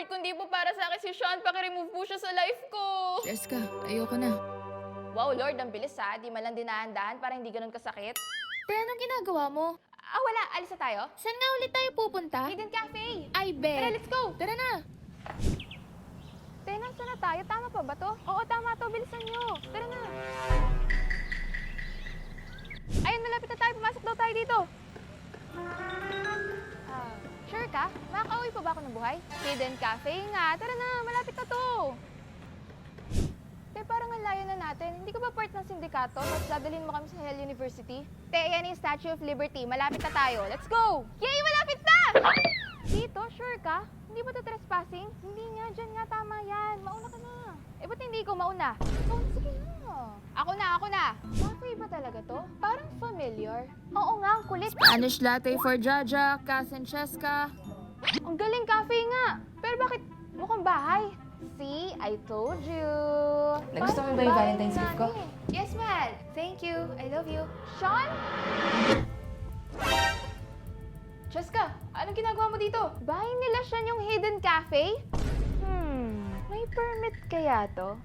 Lord, kung di po para sa akin si Sean, paki-remove po siya sa life ko. Jessica, ayoko na. Wow, Lord, ang bilis ha. Di man lang dinahan-dahan para hindi ganun kasakit. Te, anong ginagawa mo? Wala. Alis na tayo? Saan nga ulit tayo pupunta? Hidden Cafe. Ay, Tara, bet. let's go. Tara na. Te, nasa na tayo? Tama pa ba to? Oo, tama to. Bilisan nyo. Tara na. Ayun, malapit na tayo. Pumasok daw tayo dito. Sure ka? Makakauwi pa ba ako ng buhay? Hidden Cafe nga. Tara na, malapit na to. Te, parang ang layo na natin. Hindi ka ba part ng sindikato? Tapos dadalhin mo kami sa Hell University? Te, yan yung Statue of Liberty. Malapit na tayo. Let's go! Yay! Malapit na! Dito? Sure ka? Hindi ba to trespassing? Hindi nga. Dyan nga. Tama yan. Mauna ka na. Eh, ba't hindi ko mauna? Oh, sige na. Ako na. Cafe ba talaga to? Parang familiar. Oo nga, ang kulit. Spanish latte for Jaja, Cass and Cheska. Ang galing cafe nga. Pero bakit mukhang bahay? See, I told you. Nagustuhan mo ba yung Valentine's gift ko? Yes, Mal. Thank you. I love you. Sean? Cheska, anong ginagawa mo dito? Bahay nila Sean yung Hidden Cafe? May permit kaya to?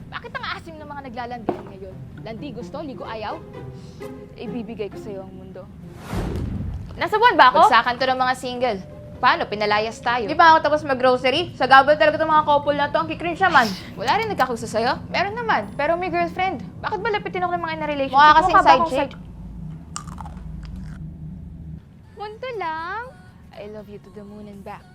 Bakit ang asim ng mga naglalandian ngayon? Landi gusto, ligo ayaw? Ibibigay ko sa'yo ang mundo. Nasa buwan ba ako? Bagsakan to ng mga single. Paano? Pinalayas tayo. Di ba ako tapos mag-grocery? Sa gabal talaga itong mga couple na to. Ang kikringe naman. Wala rin nagkakusa sa'yo? Meron naman. Pero may girlfriend. Bakit ba lapitin ako ng mga in-relationship? Mukha kasing side chick. Munto lang. I love you to the moon and back.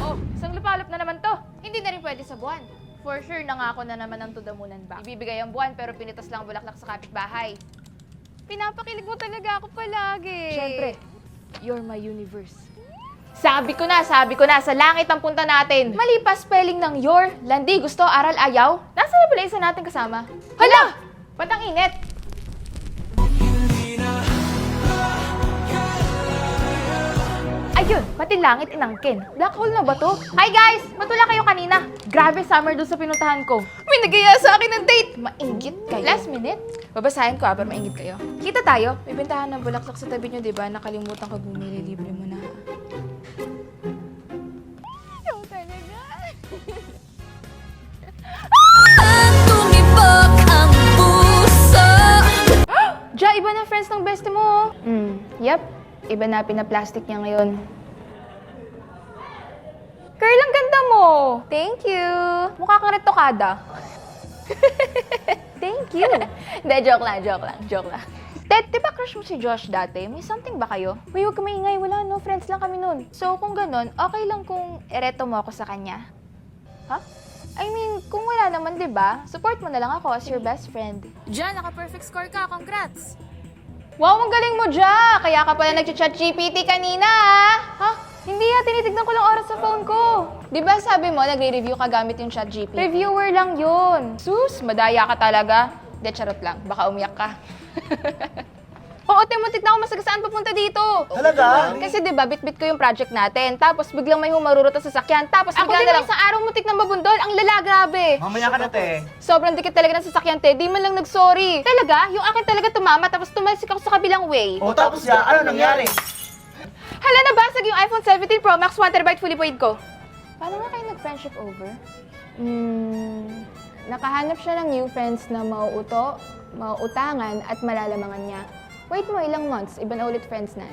Oh, isang lupalop na naman to. Hindi na rin pwede sa buwan. For sure, nangako na naman ng to the moon and back. Ibibigay ang buwan pero pinitas lang ang bulaklak sa kapitbahay. Pinapakilig mo talaga ako palagi. Siyempre, you're my universe. Sabi ko na, sa langit ang punta natin. Mali pa spelling ng your, landi, gusto, aral, ayaw. Nasaan na pala isa natin kasama? Hala! Ba't ang init? Ayun, pati langit inangkin. Black hole na ba to? Hi guys! Matula kayo kanina. Grabe summer doon sa pinuntahan ko. May nagaya sa akin ng date. Mainggit kayo. Last minute? Babasahin ko pero mainggit kayo. Kita tayo. May bentahan ng bulaklak sa tabi nyo, di ba? Nakalimutan ko bumili. Libre mo na. Ikaw talaga. Tumibok ang puso. Ja, iba na friends ng best mo. Yep. Iba na pinaplastic niya ngayon. Girl, ang ganda mo! Thank you! Mukha kang retokada. Thank you! Hindi, joke lang. Ted, di ba crush mo si Josh dati? May something ba kayo? Uy, huwag ka maingay. Wala, no? Friends lang kami nun. So, kung ganun, okay lang kung ereto mo ako sa kanya? Ha? I mean, kung wala naman, di ba? Support mo na lang ako as your best friend. Jan, naka-perfect score ka. Congrats! Wow, ang galing mo, Ja! Kaya ka pala nag-chat GPT kanina, ha? Hindi tinitignan ko lang oras sa phone ko. Di ba sabi mo, nagre-review ka gamit yung chat GPT? Reviewer lang yun. Sus, madaya ka talaga. De, charot lang. Baka umiyak ka. Oo, muntik na ako masagasaan papunta dito. Talaga? Kasi di ba, bit-bit ko yung project natin. Tapos biglang may humarurot sa sasakyan. Tapos bigla na lang isang araw muntik na mabundol. Ang lala, grabe. Mamaya ka na, te. Sobrang dikit talaga ng sasakyan, te. Di man lang nag-sorry. Talaga? Yung akin talaga tumama, tapos tumalsik ako sa kabilang way. O tapos ya, ano nangyari? Hala, nabasag yung iPhone 17 Pro Max 1 TB fully paid ko. Paano nga kayo nag-friendship over? Nakahanap siya ng new friends na mauuto, mauutangan at malalamangan niya. Wait mo, ilang months, iba na ulit friends na.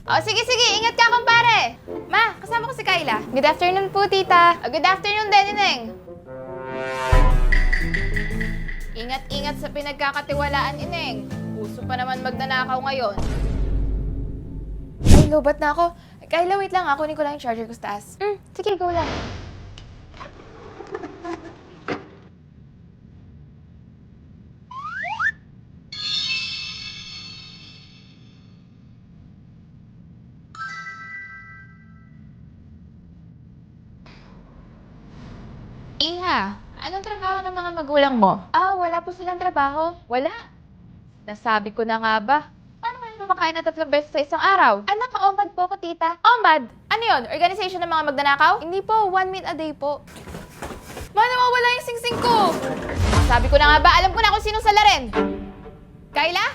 Oh, sige, ingat ka, kumpare! Ma, kasama ko si Kyla. Good afternoon po, tita. Good afternoon din, Ineng. Ingat-ingat sa pinagkakatiwalaan, Ineng. Uso pa naman magnanakaw ngayon. Ay, lobat na ako. Kyla, wait lang, kunin ko lang yung charger ko sa taas. Sige, go lang. Iha, anong trabaho ng mga magulang mo? Wala po silang trabaho. Wala? Nasabi ko na nga ba? Paano kayo kumakain na 3 beses sa isang araw? Naka-OMAD po ko, tita. OMAD? Ano yun? Organization ng mga magnanakaw? Hindi po, 1 meal a day po. Ma, nawawala yung singsing ko! Sabi ko na nga ba, alam ko na kung sino salarin. Kyla?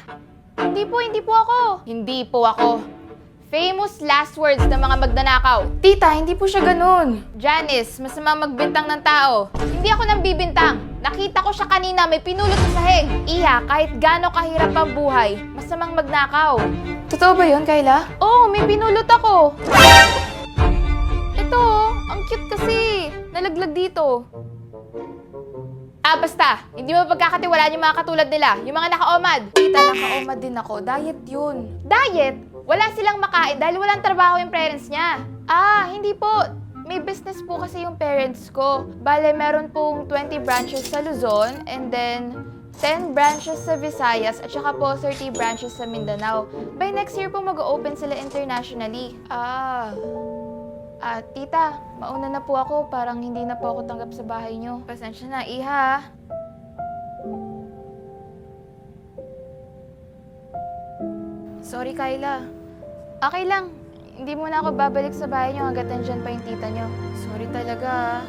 Hindi po ako. Hindi po ako. Famous last words ng mga magnanakaw. Tita, hindi po siya ganun. Janice, masama magbintang ng tao. Hindi ako nang bibintang. Nakita ko siya kanina, may pinulot sa sahig. Iya, kahit gaano kahirap ang buhay, masamang magnakaw. Totoo ba yun, Kayla? Oo, may pinulot ako. Ito, ang cute kasi. Nalaglag dito. Basta. Hindi mo pagkakatiwalaan yung mga katulad nila. Yung mga naka-OMAD. Tita, naka-OMAD din ako. Diet yun. Diet? Wala silang makain dahil walang trabaho yung parents niya. Hindi po. May business po kasi yung parents ko. Bale, meron pong 20 branches sa Luzon and then 10 branches sa Visayas at saka po 30 branches sa Mindanao. By next year po mag-open sila internationally. Tita, mauna na po ako. Parang hindi na po ako tanggap sa bahay niyo. Pasensya na, iha. Sorry, Kayla. Okay lang. Hindi muna ako babalik sa bahay niyo hanggat nandyan pa yung tita niyo. Sorry talaga,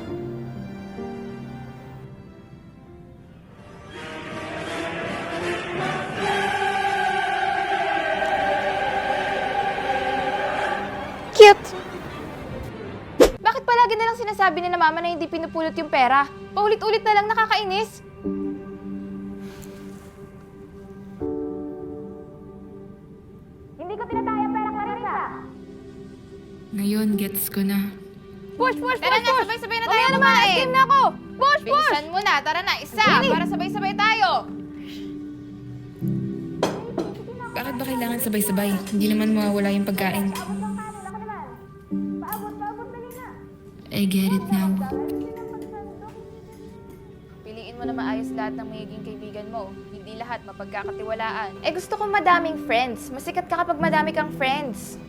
Cute! Bakit palagi na lang sinasabi ni na mama na hindi pinupulot yung pera? Paulit-ulit na lang, nakakainis. Hindi ko tinatayang pera, Clarissa. Ngayon, gets ko na. Push! Tara na, sabay-sabay na tayo kumain. Game na ako. Push! Bilisan mo na, tara na, isa, para sabay-sabay tayo. Bakit ba kailangan sabay-sabay? Hindi naman mawawala yung pagkain. I get it now. Piliin mo na maayos lahat ng magiging kaibigan mo. Hindi lahat mapagkakatiwalaan. Gusto ko madaming friends. Masikat ka kapag madami kang friends.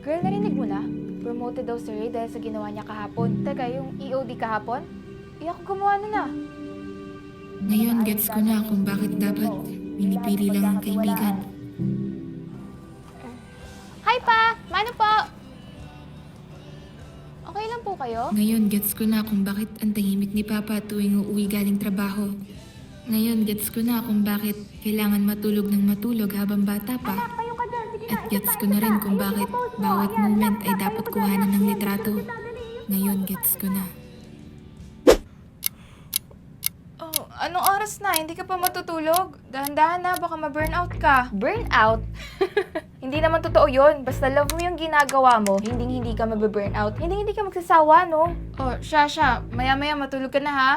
Girl, narinig mo na? Promoted daw si Ray dahil sa ginawa niya kahapon. Teka, yung EOD kahapon? Ako gumawa na. Ngayon, gets ko na kung bakit dapat pinipili lang ang kaibigan. Hi pa! Mano po? Okay lang po kayo? Ngayon, gets ko na kung bakit ang tahimik ni Papa tuwing uuwi galing trabaho. Ngayon, gets ko na kung bakit kailangan matulog ng matulog habang bata pa. At gets ko na rin kung bakit bawat moment ay dapat kuhanan ng litrato. Ngayon, gets ko na. Anong oras na? Hindi ka pa matutulog? Dahan-dahan na, baka ma-burnout ka. Burnout? Hindi naman totoo yun. Basta love mo yung ginagawa mo, hindi ka mababurnout. Hindi ka magsasawa, no? Shasha, maya-maya matulog ka na, ha?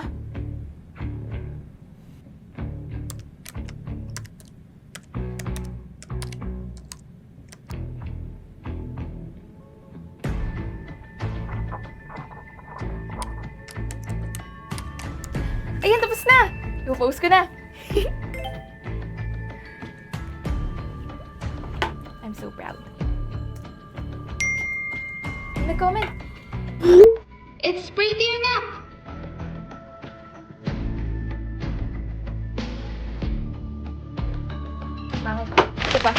Ayan, tapos na! I-post ko na. I'm so proud. Nag-comment. It's pretty enough! Bakit? Ito pa.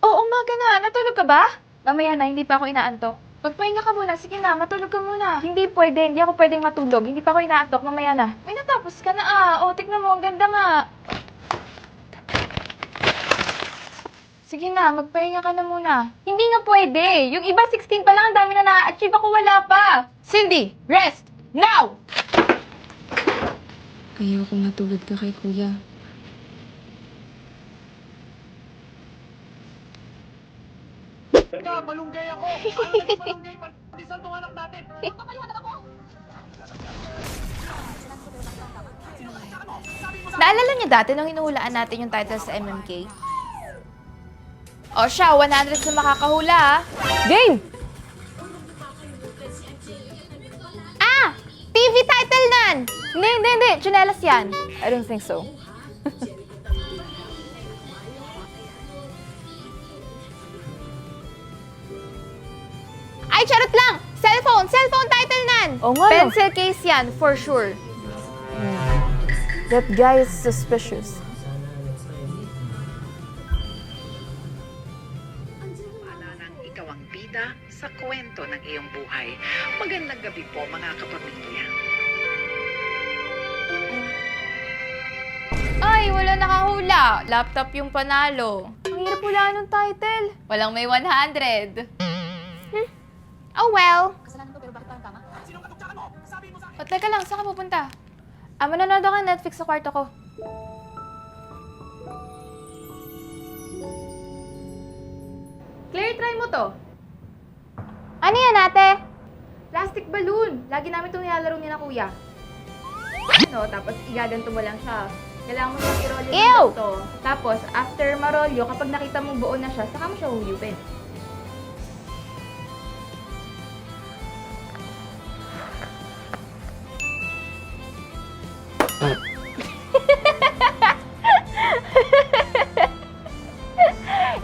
Oo, umaga na. Natulog ka ba? Mamaya na, hindi pa ako inaantok. Magpahinga ka muna. Sige na, matulog ka muna. Hindi pwede. Hindi ako pwedeng matulog. Hindi pa ako inaantok. Mamaya na. May natapos ka na tignan mo. Ang ganda nga. Sige na, magpahinga ka na muna. Hindi nga pwede. Yung iba 16 pa lang, ang dami na na-achieve. Ako wala pa. Cindy, rest! Now! Ayoko matulad ka kay Kuya. Malunggay ako! Malunggay! Palisan tong anak natin! Naalala niyo dati nung hinuhulaan natin yung title sa MMK? O siya, 100 sa makakahula, ha? Game! TV title nan! Hindi. Chinelas yan. I don't think so. Ay, charot lang! Cellphone title nan! Oo nga, no? Pencil case yan, for sure. That guy is suspicious. Nang ikaw ang bida sa kwento ng iyong buhay. Magandang gabi po mga kapamilya. Ay, wala nakahula. Laptop yung panalo. Ang hirap hulaan ng title. Walang may 100. Oh well. O, teka lang, saan ka pupunta? Manonood ako ng Netflix sa kwarto ko. Claire, try mo to. Ano yan, ate? Plastic balloon. Lagi namin itong nilalaro ni na kuya. Ano, tapos igaganto mo lang siya. Kailangan mo siyang i-roll yung ganito. Tapos, after marolyo, kapag nakita mong buo na siya, saka mo siya huyupin.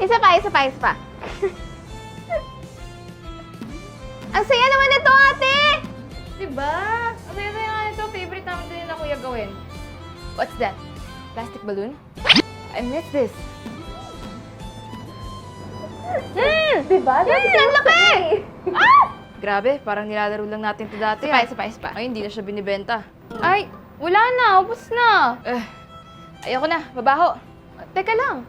Isa pa. Ang saya naman nito, ate! Diba? Ang saya-saya nga nito. Favorite namin din na kuya gawin. What's that? Plastic balloon? I miss this. Diba? Ang laki! Ah! Grabe, parang nilalaro lang natin ito dati. Isa pa. Ay, hindi na siya binibenta. Ay, wala na. Ubus na. Ayoko na. Babaho. Teka lang.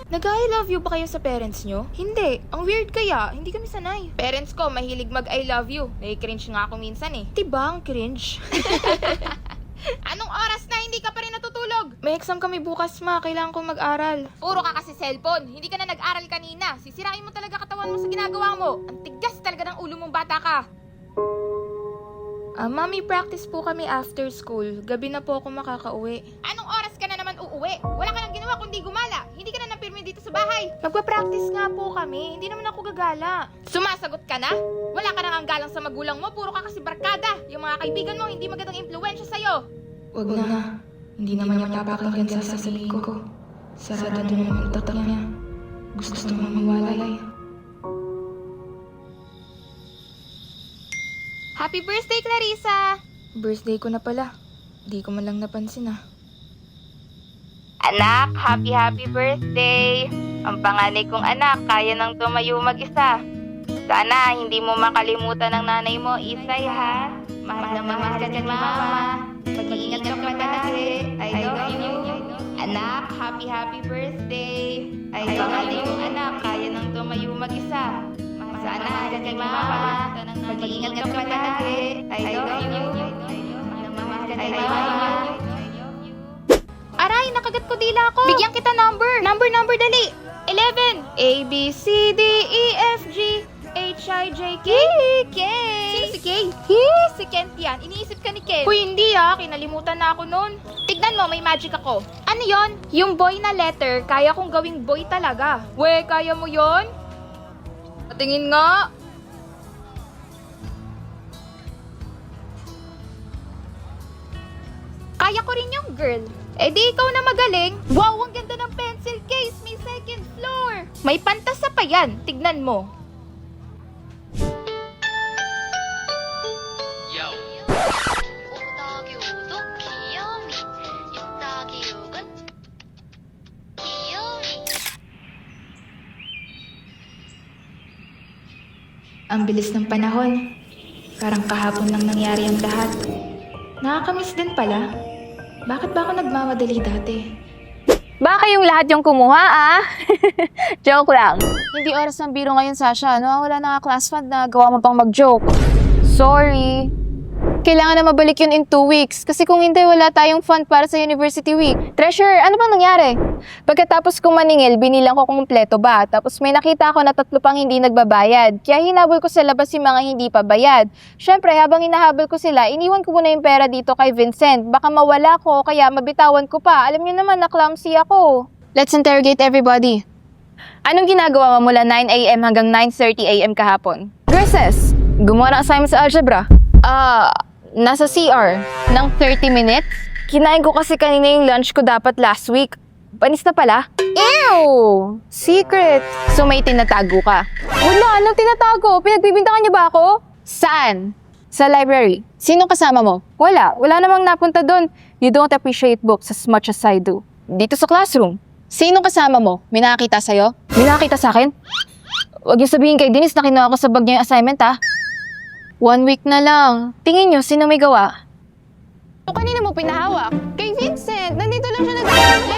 Nag-I love you ba kayo sa parents nyo? Hindi. Ang weird kaya. Hindi kami sanay. Parents ko, mahilig mag-I love you. Nai-cringe nga ako minsan eh. Diba ang cringe? Anong oras na hindi ka pa rin natutulog? May exam kami bukas, ma. Kailangan kong mag-aral. Puro ka kasi cellphone. Hindi ka na nag-aral kanina. Sisirain mo talaga katawan mo sa ginagawa mo. Ang tigas talaga ng ulo mong bata ka. Mami, practice po kami after school. Gabi na po ako makakauwi. Anong oras ka na naman uuwi? Wala ka nang ginawa kundi gumala. Hindi ka na napirmi dito sa bahay. Magpa-practice nga po kami. Hindi naman ako gagala. Sumasagot ka na? Wala ka nang anggalang sa magulang mo. Puro ka kasi barkada. Yung mga kaibigan mo, hindi magandang impluwensya sa'yo. Wag na. Hindi naman niya papakinggan sa sasabihin ko. Sarado na naman ang tatak niya. Gusto naman mawalay. Happy birthday, Clarissa! Birthday ko na pala. Di ko man lang napansin Anak, happy birthday! Ang panganay kong anak, kaya nang tumayo mag-isa. Sana hindi mo makalimutan ng nanay mo, Isay, ha? Mahal na mahal ka ni Mama. Mag-iingat ka palagi. I love you. Anak, happy birthday! Ay, panganay kong anak, kaya nang tumayo mag-isa. Sana ka ni Mama. Mag-iingat ka palagi. I love you. Mahal ka ni Mama. Aray, nakagat ko dila ko. Bigyan kita number. Number, dali. 11. A, B, C, D, E, F, G, H, I, J, K. Ken. Sino si Kay? Si Kent yan. Iniisip ka ni Ken. Uy, hindi kinalimutan na ako nun. Tignan mo, may magic ako. Ano yon? Yung boy na letter, kaya kong gawing boy talaga. We, kaya mo yon? Patingin nga. Kaya ko rin yung girl. Eh di ikaw na magaling. Wow, ang ganda ng pencil case. May second floor. May pantasa pa yan. Tignan mo. Ang bilis ng panahon. Parang kahapon lang nangyari ang lahat. Nakakamiss din pala. Bakit ba ako nagmamadali dati? Baka kayong lahat yung kumuha, Joke lang. Hindi oras ng biro ngayon, Sasha. Wala na nga class fund na gawa mo pang mag-joke. Sorry. Kailangan na mabalik yun in 2 weeks. Kasi kung hindi, wala tayong fund para sa University Week. Treasure, ano bang nangyari? Pagkatapos kong maningil, binilang ko kung kumpleto ba. Tapos may nakita ako na 3 pang hindi nagbabayad. Kaya hinabol ko sa labas yung mga hindi pa bayad. Syempre, habang hinahabol ko sila, iniwan ko muna yung pera dito kay Vincent. Baka mawala ko, kaya mabitawan ko pa. Alam niyo naman na clumsy ako. Let's interrogate everybody. Anong ginagawa mo mula 9 a.m. hanggang 9:30 a.m. kahapon? Girls, gumawa ng assignment sa algebra. Nasa CR ng 30 minutes. Kinain ko kasi kanina yung lunch ko dapat last week. Panis na pala. Ew! Secret! So may tinatago ka? Wala, anong tinatago? Pinagbibintangan niyo ba ako? Saan? Sa library. Sinong kasama mo? Wala namang napunta doon. You don't appreciate books as much as I do. Dito sa classroom. Sinong kasama mo? May nakakita sa'yo? May nakakita sa akin? Huwag niyo sabihin kay Denise na kinuha ko sa bag niya yung assignment, ha? 1 week na lang. Tingin niyo, sino may gawa? O kanina mo pinahawak? Kay Vincent! Nandito lang siya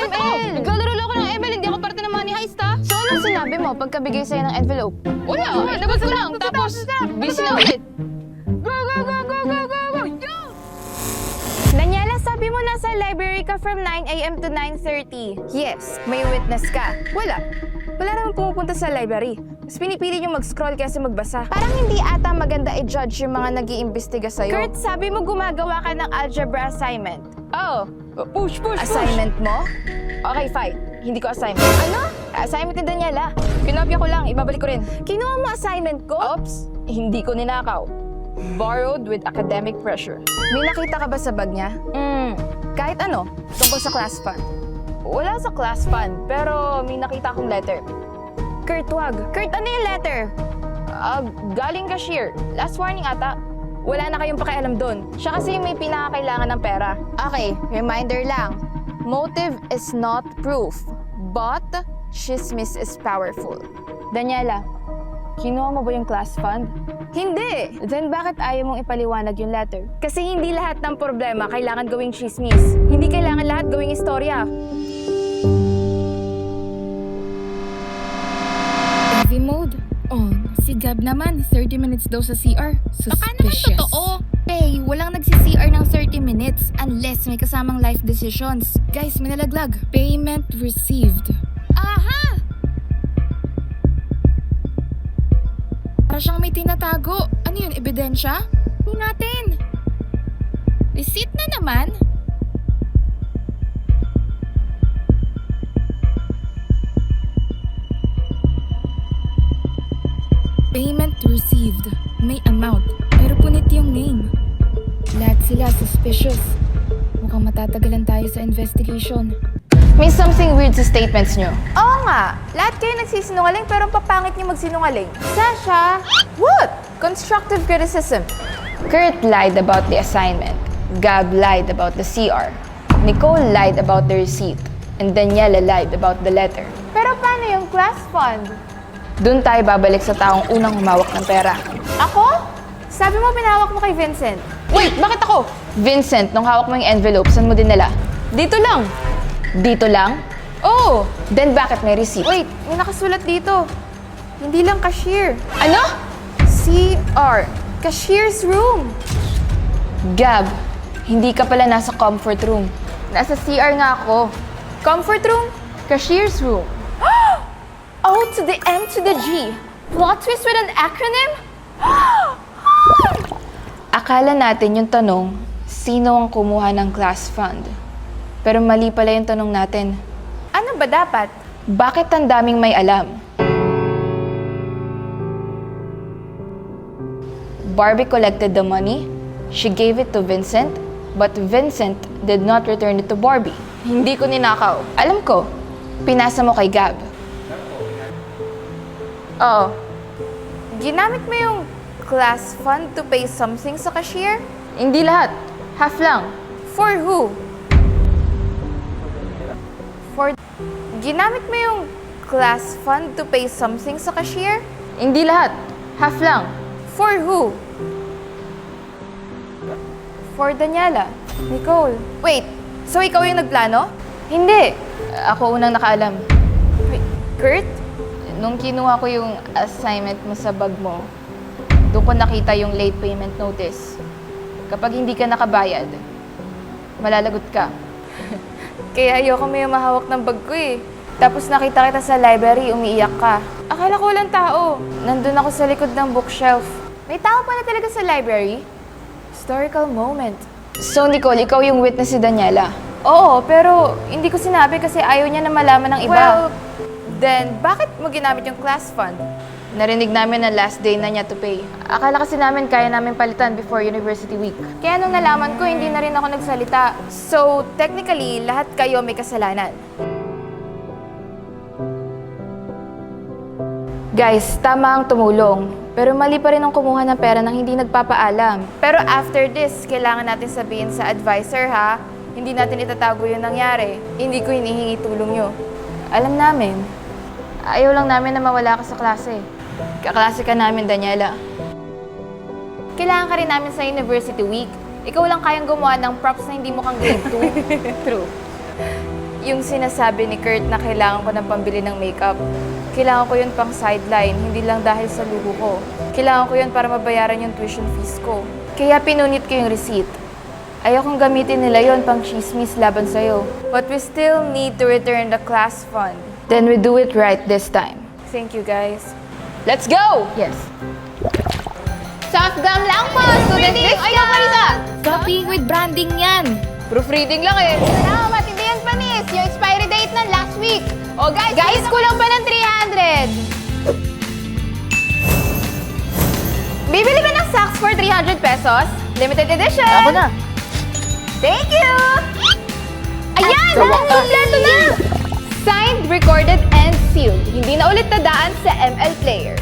ML! Naglalaro lang ako ng ML, hindi ako parte ng money heist, ha? So, anong sinabi mo pagkabigay sa'yo ng envelope? Wala! Nabas ko lang, tapos busy na ulit. Go! Yo! Daniela, sabi mo nasa library ka from 9 a.m. to 9:30. Yes, may witness ka. Wala namang pumupunta sa library. Mas pinipili yung mag-scroll kaysa magbasa. Parang hindi ata maganda i-judge yung mga nag-iimbestiga sa'yo. Kurt, sabi mo gumagawa ka ng algebra assignment. Oh, push. Assignment mo? Okay, fine. Hindi ko assignment. Ano? Assignment ni Daniela. Kinopya ko lang, ibabalik ko rin. Kinuha mo assignment ko? Oops, hindi ko ninakaw. Borrowed with academic pressure. May nakita ka ba sa bag niya? Kahit ano, tungkol sa class fund. Wala sa class fund, pero may nakita akong letter. Kurt, wag. Kurt, ano yung letter? Galing cashier. Last warning ata. Wala na kayong pakialam doon. Siya kasi yung may pinakakailangan ng pera. Okay, reminder lang. Motive is not proof, but chismis is powerful. Daniela, kinuha mo ba yung class fund? Hindi! Then bakit ayaw mong ipaliwanag yung letter? Kasi hindi lahat ng problema kailangan gawing chismis. Hindi kailangan lahat gawing istorya. Heavy mode on. Si Gab naman, 30 minutes daw sa CR. Suspicious. Baka naman totoo. Pay, walang nagsi-CR ng 30 minutes unless may kasamang life decisions. Guys, may nalaglag. Payment received. Aha! Para siyang may tinatago. Ano yun, ebidensya? Hindi natin. Receipt na naman. Payment received. May amount. Pero punit yung name. Lahat sila suspicious. Mukhang matatagalan tayo sa investigation. May something weird sa statements nyo. Oo nga. Lahat kayo nagsisinungaling pero ang papangit niyo magsinungaling. Sasha! What? Constructive criticism. Kurt lied about the assignment. Gab lied about the CR. Nicole lied about the receipt. And Daniela lied about the letter. Pero paano yung class fund? Doon tayo babalik sa taong unang humawak ng pera. Ako? Sabi mo pinahawak mo kay Vincent. Wait, bakit ako? Vincent, nung hawak mo yung envelope, saan mo dinala? Dito lang. Dito lang? Oo. Then bakit may receipt? Wait, may nakasulat dito. Hindi lang cashier. Ano? CR. Cashier's room. Gab, hindi ka pala nasa comfort room. Nasa CR nga ako. Comfort room? Cashier's room. O to the M to the G. Plot twist with an acronym? Akala natin yung tanong, sino ang kumuha ng class fund? Pero mali pala yung tanong natin. Ano ba dapat? Bakit ang daming may alam? Barbie collected the money. She gave it to Vincent. But Vincent did not return it to Barbie. Hindi ko ninakaw. Alam ko, pinasa mo kay Gab. Oo. Ginamit mo yung class fund to pay something sa cashier? Hindi lahat. Half lang. For who? Ginamit mo yung class fund to pay something sa cashier? Hindi lahat. Half lang. For who? For Daniela. Nicole. Wait, so ikaw yung nagplano? Hindi. Ako unang nakaalam. Wait, Kurt? Nung kinuha ko yung assignment mo sa bag mo, doon ko nakita yung late payment notice. Kapag hindi ka nakabayad, malalagot ka. Kaya ayoko may mahawak ng bag ko eh. Tapos nakita kita sa library, umiiyak ka. Akala ko walang tao. Nandun ako sa likod ng bookshelf. May tao pala talaga sa library? Historical moment. So Nicole, ikaw yung witness si Daniela? Oo, pero hindi ko sinabi kasi ayaw niya na malaman ng iba. Well, then bakit mo ginamit yung class fund? Narinig namin na last day na niya to pay. Akala kasi namin kaya namin palitan before university week. Kaya nung nalaman ko, hindi na rin ako nagsalita. So, technically, lahat kayo may kasalanan. Guys, tama ang tumulong. Pero mali pa rin ang kumuha ng pera nang hindi nagpapaalam. Pero after this, kailangan natin sabihin sa advisor ha. Hindi natin itatago yung nangyari. Hindi ko hinihingi tulong nyo. Alam namin. Ayaw lang namin na mawala ka sa klase. Kaklase ka namin, Daniela. Kailangan ka rin namin sa University Week. Ikaw lang kayang gumawa ng props na hindi mo kang grade 2. True. Yung sinasabi ni Kurt na kailangan ko ng pambili ng makeup. Kailangan ko yun pang sideline, hindi lang dahil sa luho ko. Kailangan ko yun para mabayaran yung tuition fees ko. Kaya pinunit ko yung receipt. Ayokong gamitin nila yon pang chismis laban sa'yo. But we still need to return the class fund. Then we do it right this time. Thank you, guys. Let's go! Yes. Soft gum lang po! Student discount! Ay, Marisa! Copying with branding yan! Proofreading lang eh. Ano, matindi yan, Panis. Yung expiry date ng last week. Oh, guys, Kulang pa ng 300. bibili ka ng socks for 300 pesos? Limited edition! Ako na. Thank you! Ayan! Sa wakas. Kompleto na! Signed, recorded, and sealed. Hindi na ulit nadaan sa ML Player.